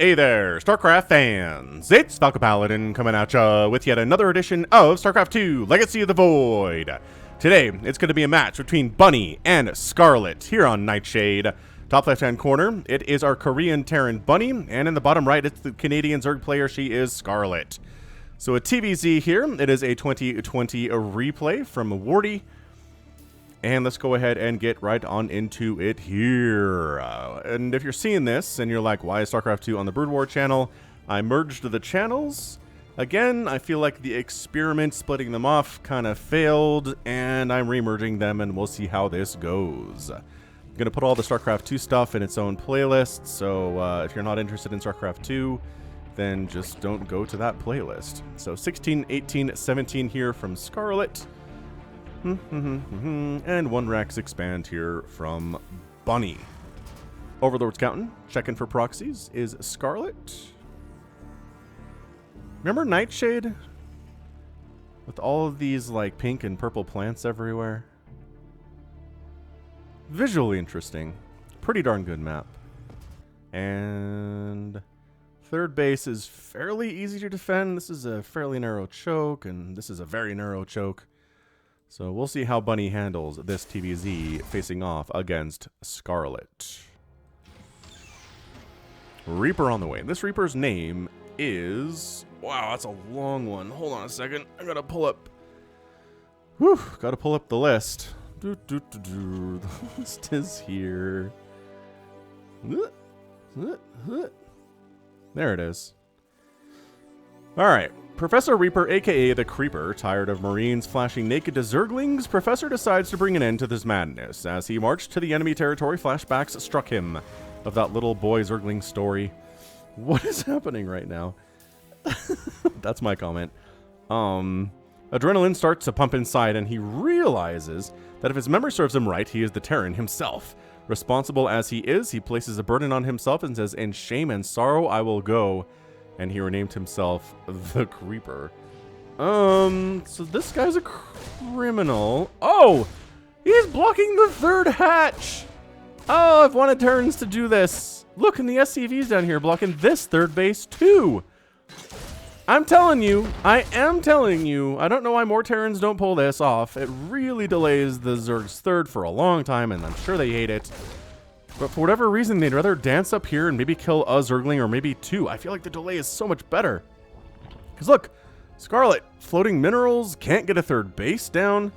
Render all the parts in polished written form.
Hey there, StarCraft fans! It's Falcon Paladin coming at ya with yet another edition of StarCraft 2 Legacy of the Void. Today, it's going to be a match between Bunny and Scarlett here on Nightshade. Top left-hand corner, it is our Korean Terran Bunny, and in the bottom right, it's the Canadian Zerg player, she is Scarlett. So a TVZ here, it is a 2020 replay from Wardy. And let's go ahead and get right on into it here. And if you're seeing this and you're like, why is StarCraft 2 on the Brood War channel? I merged the channels. Again, I feel like the experiment splitting them off kind of failed, and I'm remerging them, and we'll see how this goes. I'm going to put all the StarCraft 2 stuff in its own playlist, so if you're not interested in StarCraft 2, then just don't go to that playlist. So 16, 18, 17 here from Scarlett. And one Rex expand here from Bunny. Overlord's counting, checking for proxies, is Scarlett. Remember Nightshade? With all of these like pink and purple plants everywhere. Visually interesting. Pretty darn good map. And third base is fairly easy to defend. This is a fairly narrow choke, and this is a very narrow choke. So we'll see how Bunny handles this TVZ facing off against Scarlett. Reaper on the way. This Reaper's name is... Wow, that's a long one. Hold on a second. I gotta pull up... Whew, gotta pull up the list. The list is here. There it is. Alright. Professor Reaper, aka the Creeper, tired of Marines flashing naked to Zerglings, Professor decides to bring an end to this madness. As he marched to the enemy territory, flashbacks struck him of that little boy Zergling story. What is happening right now? That's my comment. Adrenaline starts to pump inside, and he realizes that if his memory serves him right, he is the Terran himself. Responsible as he is, he places a burden on himself and says, "In shame and sorrow I will go." And he renamed himself the Creeper. So this guy's a criminal. Oh! He's blocking the third hatch! Oh, I've wanted Terrans to do this. Look, and the SCV's down here blocking this third base too. I'm telling you, I am telling you, I don't know why more Terrans don't pull this off. It really delays the Zerg's third for a long time, and I'm sure they hate it. But for whatever reason, they'd rather dance up here and maybe kill a Zergling or maybe two. I feel like the delay is so much better. Because look, Scarlett, floating minerals, can't get a third base down,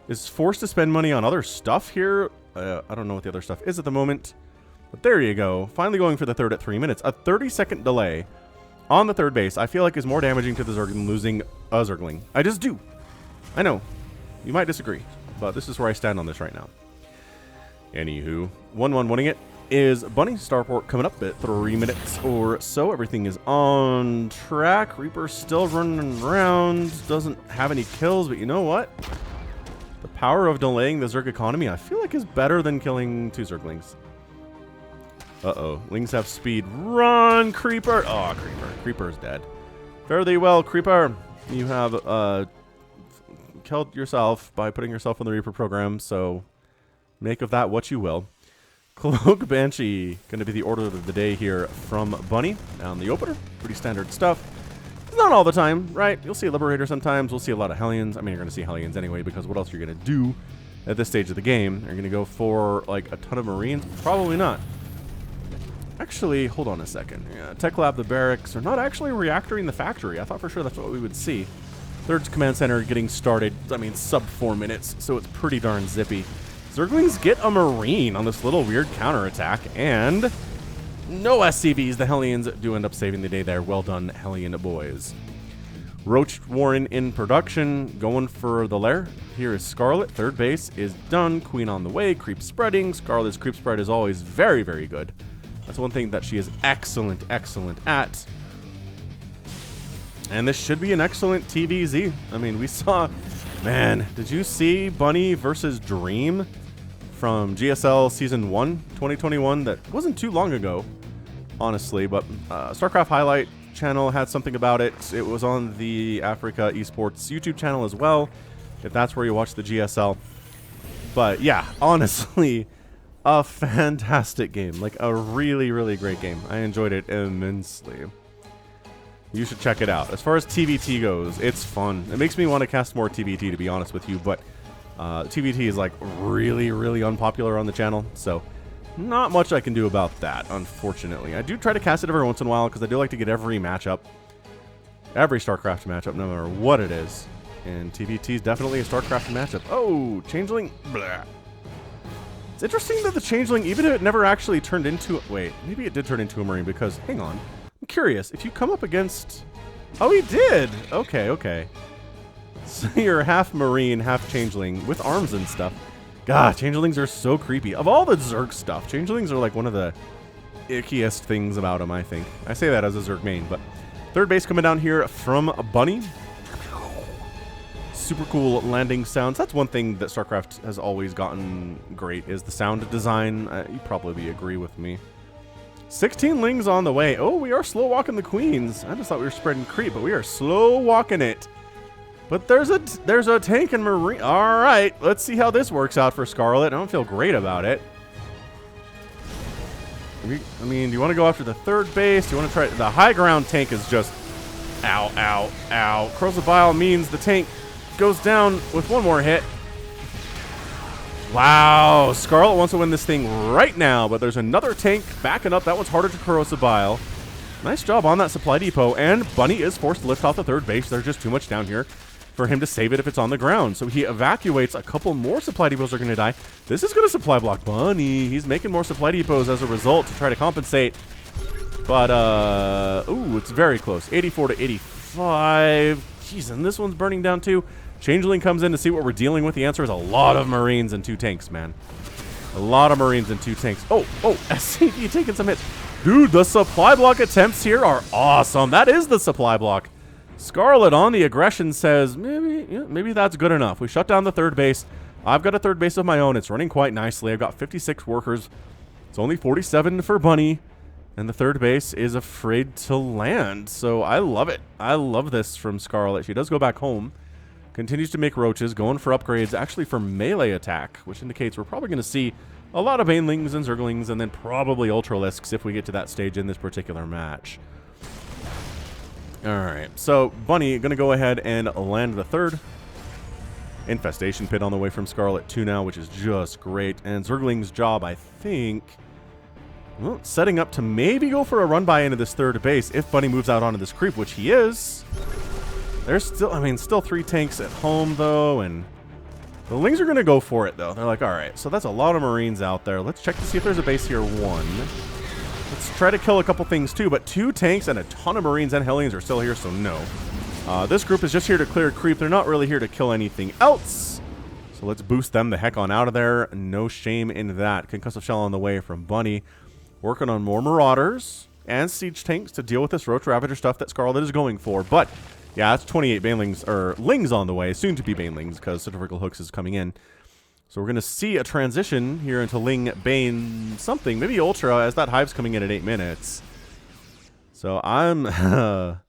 is forced to spend money on other stuff here. I don't know what the other stuff is at the moment. But there you go. Finally going for the third at 3 minutes. A 30-second delay on the third base, I feel like is more damaging to the Zerg than losing a Zergling. I just do. I know. You might disagree, but this is where I stand on this right now. Anywho, 1-1 winning it is Bunny. Starport coming up at 3 minutes or so. Everything is on track. Reaper still running around. Doesn't have any kills, but you know what? The power of delaying the Zerg economy, I feel like, is better than killing two Zerglings. Uh-oh. Lings have speed. Run, Creeper! Oh, Creeper. Creeper's dead. Fare thee well, Creeper. You have killed yourself by putting yourself on the Reaper program, so... make of that what you will. Cloak Banshee, going to be the order of the day here from Bunny. Down the opener, pretty standard stuff. Not all the time, right? You'll see a Liberator sometimes. We'll see a lot of Hellions. I mean, you're going to see Hellions anyway, because what else are you going to do at this stage of the game? You're going to go for, like, a ton of Marines? Probably not. Actually, hold on a second. Yeah, Tech Lab, the barracks are not actually reactoring the factory. I thought for sure that's what we would see. Third Command Center getting started, I mean, sub 4 minutes, so it's pretty darn zippy. Zerglings get a Marine on this little weird counterattack, and no SCVs. The Hellions do end up saving the day there. Well done, Hellion boys. Roach Warren in production, going for the lair. Here is Scarlett. Third base is done. Queen on the way. Creep spreading. Scarlett's creep spread is always very, very good. That's one thing that she is excellent, excellent at. And this should be an excellent TVZ. I mean, we saw... Man, did you see Bunny versus Dream from GSL Season 1, 2021? That wasn't too long ago, honestly, but StarCraft Highlight channel had something about it. It was on the Africa Esports YouTube channel as well, if that's where you watch the GSL. But yeah, honestly, a fantastic game. Like, a really, really great game. I enjoyed it immensely. You should check it out. As far as TVT goes, it's fun. It makes me want to cast more TVT, to be honest with you, but TVT is, like, really, really unpopular on the channel, so not much I can do about that, unfortunately. I do try to cast it every once in a while, because I do like to get every matchup, every StarCraft matchup, no matter what it is. And TVT is definitely a StarCraft matchup. Oh, Changeling. Blah. It's interesting that the Changeling, even if it never actually turned into... Wait, maybe it did turn into a Marine, because, hang on. I'm curious, if you come up against... Oh, he did! Okay, okay. So you're half Marine, half Changeling, with arms and stuff. God, Changelings are so creepy. Of all the Zerg stuff, Changelings are like one of the ickiest things about them, I think. I say that as a Zerg main, but... Third base coming down here from Bunny. Super cool landing sounds. That's one thing that StarCraft has always gotten great, is the sound design. You probably agree with me. 16 lings on the way. Oh, we are slow walking the queens. I just thought we were spreading creep, but we are slow walking it. But there's a tank and Marine. All right, let's see how this works out for Scarlett. I don't feel great about it. I mean, do you want to go after the third base? Do you want to try... The high ground tank is just... Ow, ow, ow. Curls of Bile means the tank goes down with one more hit. Wow, Scarlett wants to win this thing right now, but there's another tank backing up. That one's harder to corrosive bile. Nice job on that supply depot, and Bunny is forced to lift off the third base. There's just too much down here for him to save it if it's on the ground. So he evacuates. A couple more supply depots are going to die. This is going to supply block Bunny. He's making more supply depots as a result to try to compensate. But, ooh, it's very close. 84 to 85. Jeez, and this one's burning down too. Changeling comes in to see what we're dealing with. The answer is a lot of Marines and 2 tanks, man. A lot of Marines and 2 tanks. Oh, SCP taking some hits. Dude, the supply block attempts here are awesome. That is the supply block. Scarlett on the aggression says, maybe that's good enough. We shut down the third base. I've got a third base of my own. It's running quite nicely. I've got 56 workers. It's only 47 for Bunny. And the third base is afraid to land. So I love it. I love this from Scarlett. She does go back home. Continues to make roaches, going for upgrades, actually for melee attack, which indicates we're probably going to see a lot of Banelings and Zerglings, and then probably Ultralisks if we get to that stage in this particular match. Alright, so Bunny going to go ahead and land the third. Infestation Pit on the way from Scarlett 2 now, which is just great. And Zergling's job, I think... Well, setting up to maybe go for a run-by into this third base if Bunny moves out onto this creep, which he is. There's still, I mean, still 3 tanks at home, though, and the Lings are going to go for it, though. They're like, all right, so that's a lot of Marines out there. Let's check to see if there's a base here. 1. Let's try to kill a couple things, too, but 2 tanks and a ton of Marines and Hellions are still here, so no. This group is just here to clear creep. They're not really here to kill anything else. So let's boost them the heck on out of there. No shame in that. Concussive Shell on the way from Bunny. Working on more Marauders and Siege Tanks to deal with this Roach Ravager stuff that Scarlett is going for, but... Yeah, that's 28 Banelings, or Lings on the way, soon to be Banelings, because Centrifugal Hooks is coming in. So we're going to see a transition here into Ling, Bane, something, maybe Ultra, as that Hive's coming in at 8 minutes. So I'm kind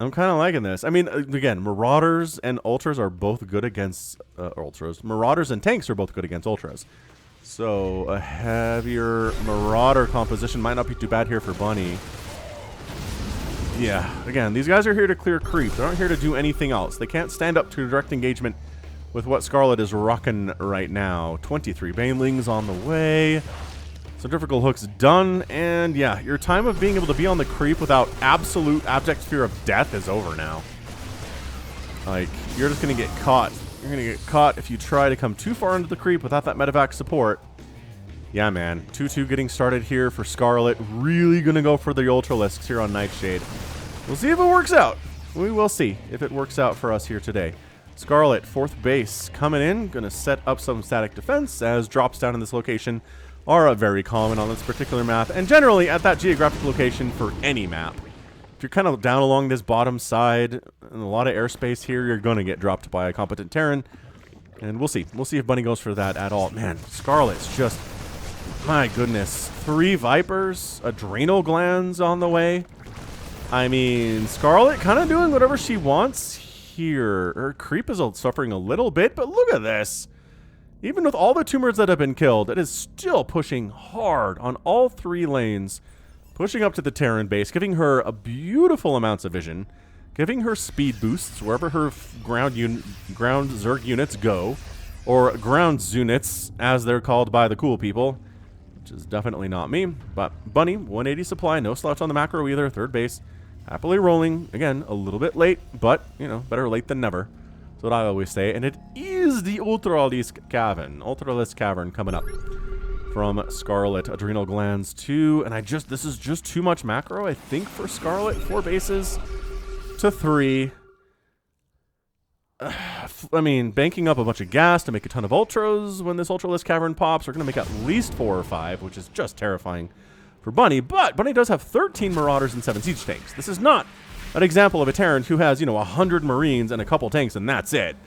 of liking this. I mean, again, Marauders and Ultras are both good against Ultras. Marauders and Tanks are both good against Ultras. So a heavier Marauder composition might not be too bad here for Bunny. Yeah, again, these guys are here to clear creep. They're not here to do anything else. They can't stand up to direct engagement with what Scarlett is rocking right now. 23 Banelings on the way. Centrifugal Hooks done. And yeah, your time of being able to be on the creep without absolute abject fear of death is over now. Like, you're just going to get caught. You're going to get caught if you try to come too far into the creep without that medevac support. Yeah, man. 2-2 getting started here for Scarlett. Really going to go for the Ultralisks here on Nightshade. We'll see if it works out. We will see if it works out for us here today. Scarlett, 4th base, coming in. Going to set up some static defense, as drops down in this location are very common on this particular map, and generally at that geographic location for any map. If you're kind of down along this bottom side, and a lot of airspace here, you're going to get dropped by a competent Terran. And we'll see. We'll see if Bunny goes for that at all. Man, Scarlett's just... My goodness. 3 Vipers, adrenal glands on the way. I mean, Scarlett kind of doing whatever she wants here. Her creep is suffering a little bit, but look at this. Even with all the tumors that have been killed, it is still pushing hard on all 3 lanes, pushing up to the Terran base, giving her a beautiful amounts of vision, giving her speed boosts wherever her ground Zerg units go, or ground Zunits, as they're called by the cool people, which is definitely not me. But Bunny, 180 supply, no slouch on the macro either, 3rd base, happily rolling, again, a little bit late, but, you know, better late than never. That's what I always say, and it is the Ultralisk Cavern coming up from Scarlett. Adrenal Glands 2, and this is just too much macro, I think, for Scarlett. 4 bases to 3. I mean, banking up a bunch of gas to make a ton of Ultras when this Ultralisk Cavern pops are going to make at least 4 or 5, which is just terrifying for Bunny, but Bunny does have 13 Marauders and 7 Siege Tanks. This is not an example of a Terran who has, you know, 100 Marines and a couple tanks, and that's it.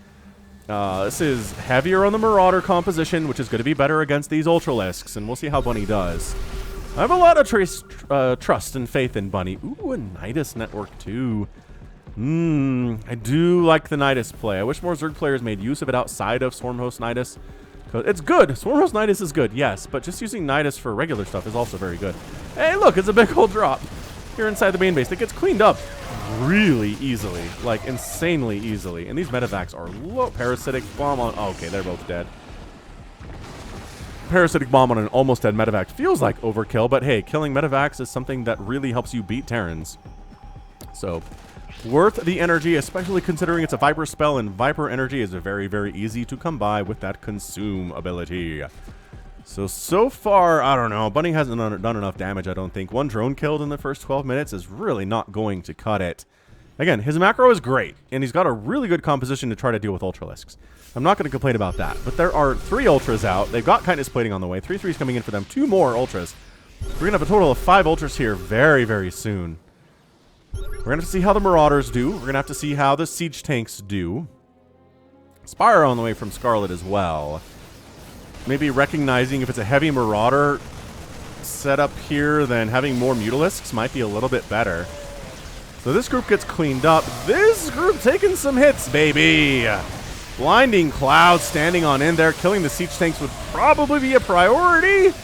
This is heavier on the Marauder composition, which is going to be better against these Ultralisks, and we'll see how Bunny does. I have a lot of trust and faith in Bunny. Ooh, a Nidus network too. I do like the Nidus play. I wish more Zerg players made use of it outside of Swarmhost Nidus. It's good. Swarmhost Nidus is good, yes, but just using Nidus for regular stuff is also very good. Hey, look, it's a big old drop here inside the main base. It gets cleaned up really easily, like insanely easily. And these medevacs are low. Parasitic bomb on... Oh, okay, they're both dead. Parasitic bomb on an almost dead medevac feels like overkill, but hey, killing medevacs is something that really helps you beat Terrans. So, worth the energy, especially considering it's a Viper spell, and Viper energy is very, very easy to come by with that consume ability. So far, I don't know. Bunny hasn't done enough damage, I don't think. 1 drone killed in the first 12 minutes is really not going to cut it. Again, his macro is great, and he's got a really good composition to try to deal with Ultralisks. I'm not going to complain about that, but there are 3 Ultras out. They've got Kindness Plating on the way. 3/3s coming in for them. 2 more Ultras. We're going to have a total of 5 Ultras here very, very soon. We're going to have to see how the Marauders do. We're going to have to see how the Siege Tanks do. Spire on the way from Scarlett as well. Maybe recognizing if it's a heavy Marauder setup here, then having more Mutalisks might be a little bit better. So this group gets cleaned up. This group taking some hits, baby. Blinding Cloud standing on in there. Killing the Siege Tanks would probably be a priority.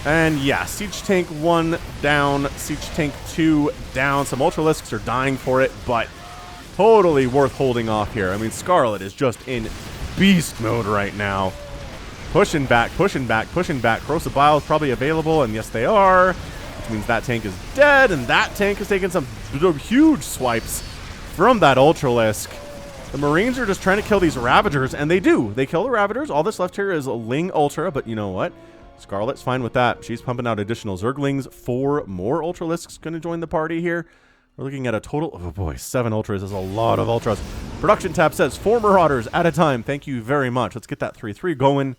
And yeah, Siege Tank 1 down, Siege Tank 2 down. Some Ultralisks are dying for it, but totally worth holding off here. I mean, Scarlett is just in beast mode right now. Pushing back, pushing back, pushing back. Corrosive Bile is probably available, and yes, they are. Which means that tank is dead, and that tank is taking some huge swipes from that Ultralisk. The Marines are just trying to kill these Ravagers, and they do. They kill the Ravagers. All that's left here is a Ling Ultra, but you know what? Scarlett's fine with that. She's pumping out additional Zerglings. 4 more Ultralisks going to join the party here. We're looking at a total, oh boy, 7 Ultras is a lot of Ultras. Production tab says 4 Marauders at a time. Thank you very much. Let's get that 3/3 going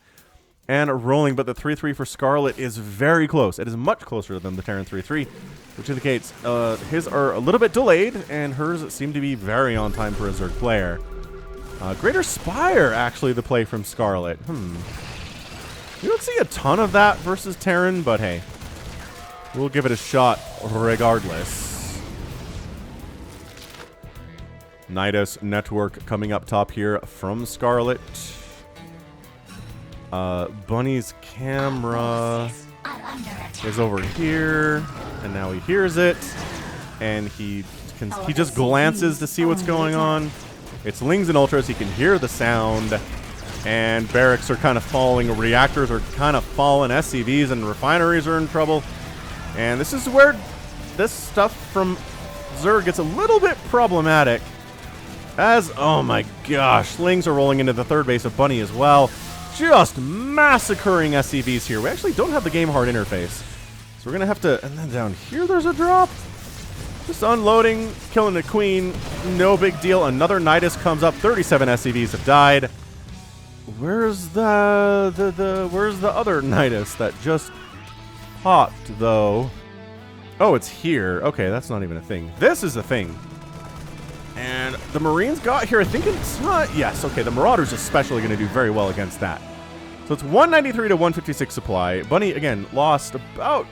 and rolling, but the 3/3 for Scarlett is very close. It is much closer than the Terran 3/3, which indicates his are a little bit delayed, and hers seem to be very on time for a Zerg player. Greater Spire, actually, the play from Scarlett. We don't see a ton of that versus Terran, but hey, we'll give it a shot regardless. Nidus network coming up top here from Scarlett. Bunny's camera is over here, and now he hears it, and he just glances to see what's going on. It's Lings and Ultras. He can hear the sound, and barracks are kind of falling, reactors are kind of falling, SCVs and refineries are in trouble, and this is where this stuff from Zerg gets a little bit problematic, as, oh my gosh, Lings are rolling into the 3rd base of Bunny as well. Just massacring SCVs here. We actually don't have the game hard interface, so we're gonna have to, and then down here there's a drop. Just unloading, killing the Queen, no big deal. Another Nidus comes up. 37 SCVs have died. Where's where's the other Nidus that just popped though? Oh, it's here. Okay, that's not even a thing. This is a thing. And the Marines got here. I think it's not. Yes, okay. The Marauders especially going to do very well against that. So it's 193 to 156 supply. Bunny, again, lost about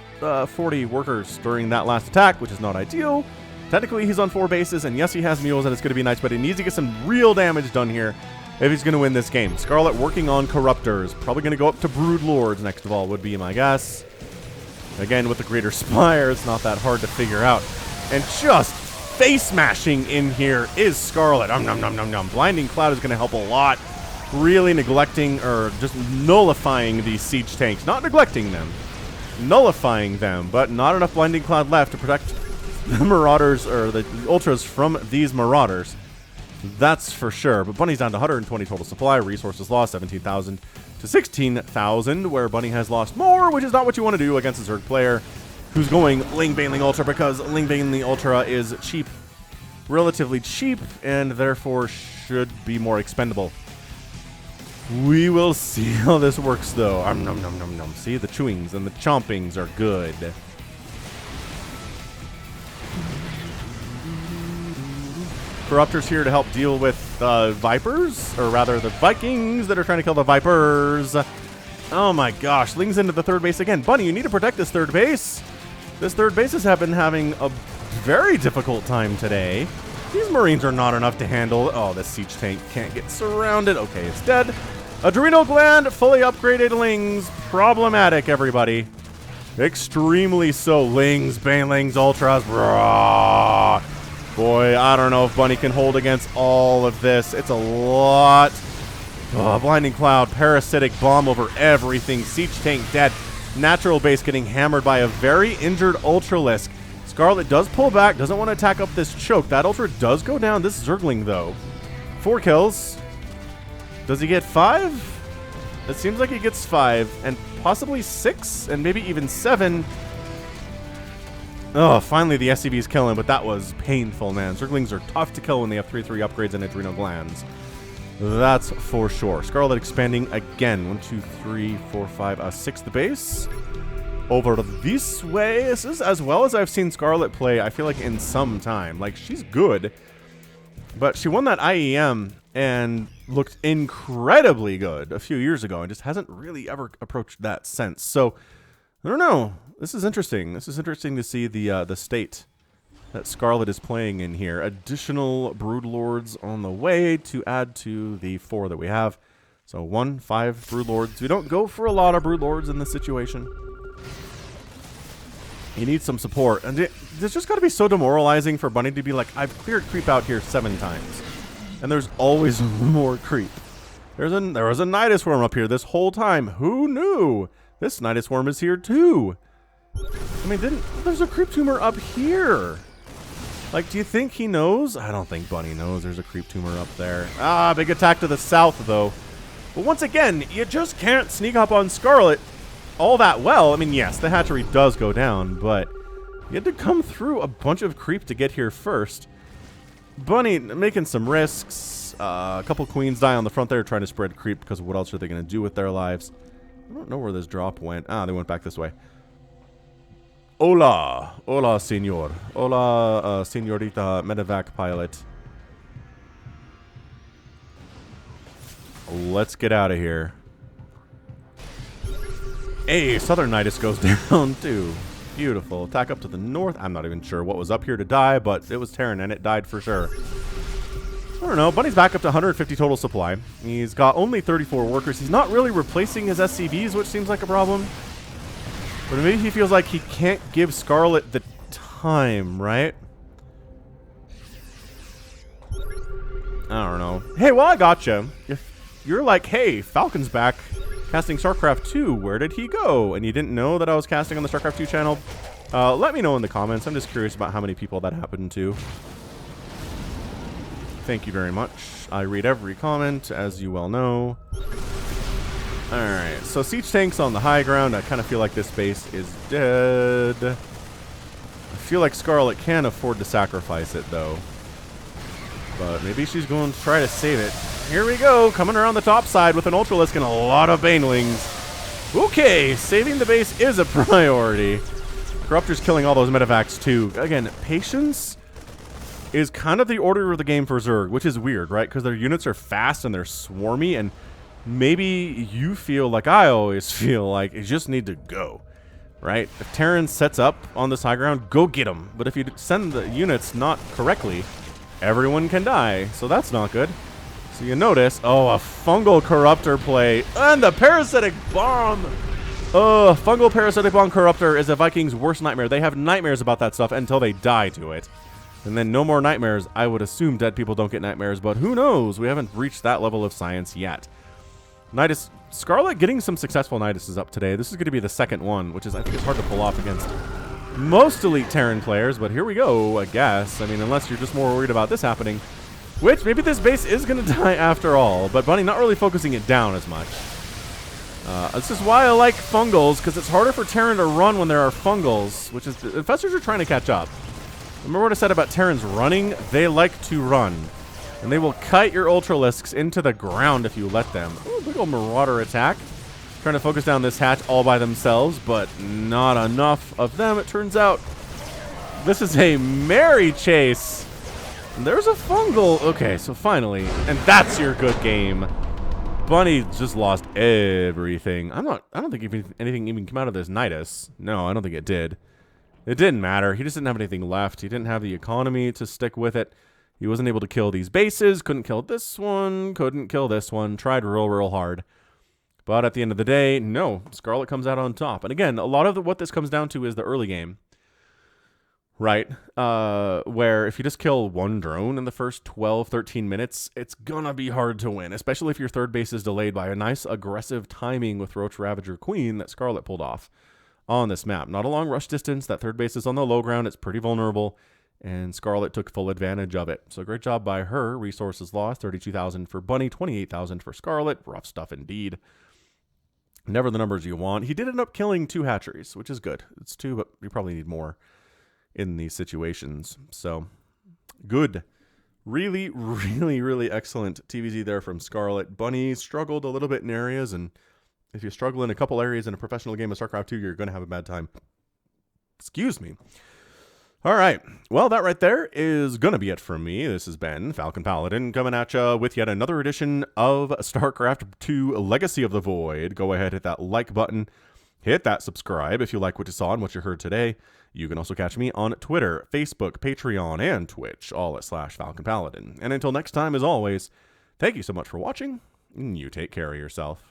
40 workers during that last attack, which is not ideal. Technically, he's on 4 bases, and yes, he has mules, and it's going to be nice, but he needs to get some real damage done here if he's going to win this game. Scarlett working on Corruptors. Probably going to go up to Brood Lords next of all, would be my guess. Again, with the Greater Spire, it's not that hard to figure out. And just face smashing in here is Scarlett. Blinding Cloud is going to help a lot. Really neglecting or just nullifying these siege tanks. Not neglecting them. Nullifying them. But not enough Blinding Cloud left to protect the Marauders or the Ultras from these Marauders. That's for sure. But Bunny's down to 120 total supply. Resources lost 17,000 to 16,000, where Bunny has lost more, which is not what you want to do against a Zerg player who's going Ling Baneling Ultra, because Ling Baneling Ultra is cheap, relatively cheap, and therefore should be more expendable. We will see how this works, though. See, the chewings and the chompings are good. Corruptors here to help deal with Vipers, or rather the Vikings that are trying to kill the Vipers. Oh my gosh, Ling's into the third base again. Bunny, you need to protect this third base. This third base has been having a very difficult time today. These Marines are not enough to handle. Oh, this siege tank can't get surrounded. Okay, it's dead. Adrenal gland, fully upgraded Lings. Problematic, everybody. Extremely so. Lings, Banelings, Ultras. Raw. Boy, I don't know if Bunny can hold against all of this. It's a lot. Oh, Blinding Cloud, Parasitic Bomb over everything. Siege tank dead. Natural base getting hammered by a very injured Ultralisk. Scarlett does pull back, doesn't want to attack up this choke. That Ultra does go down. This Zergling, though. 4 kills. Does he get 5? It seems like he gets 5, and possibly 6, and maybe even 7. Oh, finally the SCV's killing, but that was painful, man. Zerglings are tough to kill when they have 3/3 upgrades and adrenal glands. That's for sure. Scarlett expanding again. 1, 2, 3, 4, 5, 6th base. Over this way. This is as well as I've seen Scarlett play, I feel like, in some time. Like, she's good, but she won that IEM and looked incredibly good a few years ago and just hasn't really ever approached that since. So, I don't know. This is interesting. This is interesting to see the state that Scarlett is playing in here. Additional Broodlords on the way to add to the 4 that we have. So 1, 5 Broodlords. We don't go for a lot of Broodlords in this situation. You need some support. And there's just got to be so demoralizing for Bunny to be like, I've cleared creep out here 7 times. And there's always more creep. There was a Nidus Worm up here this whole time. Who knew? This Nidus Worm is here too. I mean, there's a creep tumor up here. Like, do you think he knows? I don't think Bunny knows there's a creep tumor up there. Ah, big attack to the south, though. But once again, you just can't sneak up on Scarlett all that well. I mean, yes, the hatchery does go down, but you had to come through a bunch of creep to get here first. Bunny making some risks. A couple queens die on the front there trying to spread creep, because what else are they going to do with their lives? I don't know where this drop went. Ah, they went back this way. Hola. Hola, senor. Hola, senorita medevac pilot. Let's get out of here. Hey, Southern Nidus goes down, too. Beautiful. Attack up to the north. I'm not even sure what was up here to die, but it was Terran, and it died for sure. I don't know. Bunny's back up to 150 total supply. He's got only 34 workers. He's not really replacing his SCVs, which seems like a problem. But maybe he feels like he can't give Scarlett the time, right? I don't know. Hey, well, I gotcha. If you're like, hey, Falcon's back casting StarCraft 2, where did he go? And you didn't know that I was casting on the StarCraft 2 channel, let me know in the comments. I'm just curious about how many people that happened to. Thank you very much. I read every comment, as you well know. Alright, so siege tanks on the high ground. I kind of feel like this base is dead. I feel like Scarlett can afford to sacrifice it, though. But maybe she's going to try to save it. Here we go, coming around the top side with an Ultralisk and a lot of Banelings. Okay, saving the base is a priority. Corruptor's killing all those medevacs, too. Again, patience is kind of the order of the game for Zerg, which is weird, right? Because their units are fast and they're swarmy, and maybe you feel like I always feel like you just need to go, right? If Terran sets up on this high ground, go get them. But if you send the units not correctly, everyone can die. So that's not good. So you notice, oh, a fungal corruptor play, and the parasitic bomb. Fungal parasitic bomb corruptor is a Viking's worst nightmare. They have nightmares about that stuff until they die to it. And then no more nightmares. I would assume dead people don't get nightmares, but who knows? We haven't reached that level of science yet. Nidus, Scarlett getting some successful Niduses up today. This is going to be the second one, which is, I think, it's hard to pull off against most Elite Terran players, but here we go, I guess. I mean, unless you're just more worried about this happening. Which, maybe this base is going to die after all, but Bunny not really focusing it down as much. This is why I like fungals, because it's harder for Terran to run when there are fungals, which is, the infestors are trying to catch up. Remember what I said about Terrans running? They like to run. And they will kite your Ultralisks into the ground if you let them. Ooh, big old Marauder attack. Trying to focus down this hatch all by themselves, but not enough of them, it turns out. This is a merry chase. There's a fungal. Okay, so finally, and that's your good game. Bunny just lost everything. I don't think even anything even came out of this Nidus. No, I don't think it did. It didn't matter. He just didn't have anything left. He didn't have the economy to stick with it. He wasn't able to kill these bases. Couldn't kill this one. Couldn't kill this one. Tried real hard. But at the end of the day, no. Scarlett comes out on top. And again, a lot of what this comes down to is the early game. Right, where if you just kill one drone in the first 12, 13 minutes, it's gonna be hard to win, especially if your third base is delayed by a nice aggressive timing with Roach Ravager Queen that Scarlett pulled off on this map. Not a long rush distance, that third base is on the low ground, it's pretty vulnerable, and Scarlett took full advantage of it. So great job by her. Resources lost, 32,000 for Bunny, 28,000 for Scarlett. Rough stuff indeed. Never the numbers you want. He did end up killing 2 hatcheries, which is good. It's 2, but you probably need more in these situations. So good. Really excellent TVZ there from Scarlett. Bunny struggled a little bit in areas, and if you struggle in a couple areas in a professional game of StarCraft 2, you're going to have a bad time. Excuse me. All right. Well, that right there is going to be it from me. This has been Falcon Paladin coming at you with yet another edition of StarCraft 2 Legacy of the Void. Go ahead, hit that like button. Hit that subscribe if you like what you saw and what you heard today. You can also catch me on Twitter, Facebook, Patreon, and Twitch, all at /Falcon Paladin. And until next time, as always, thank you so much for watching, and you take care of yourself.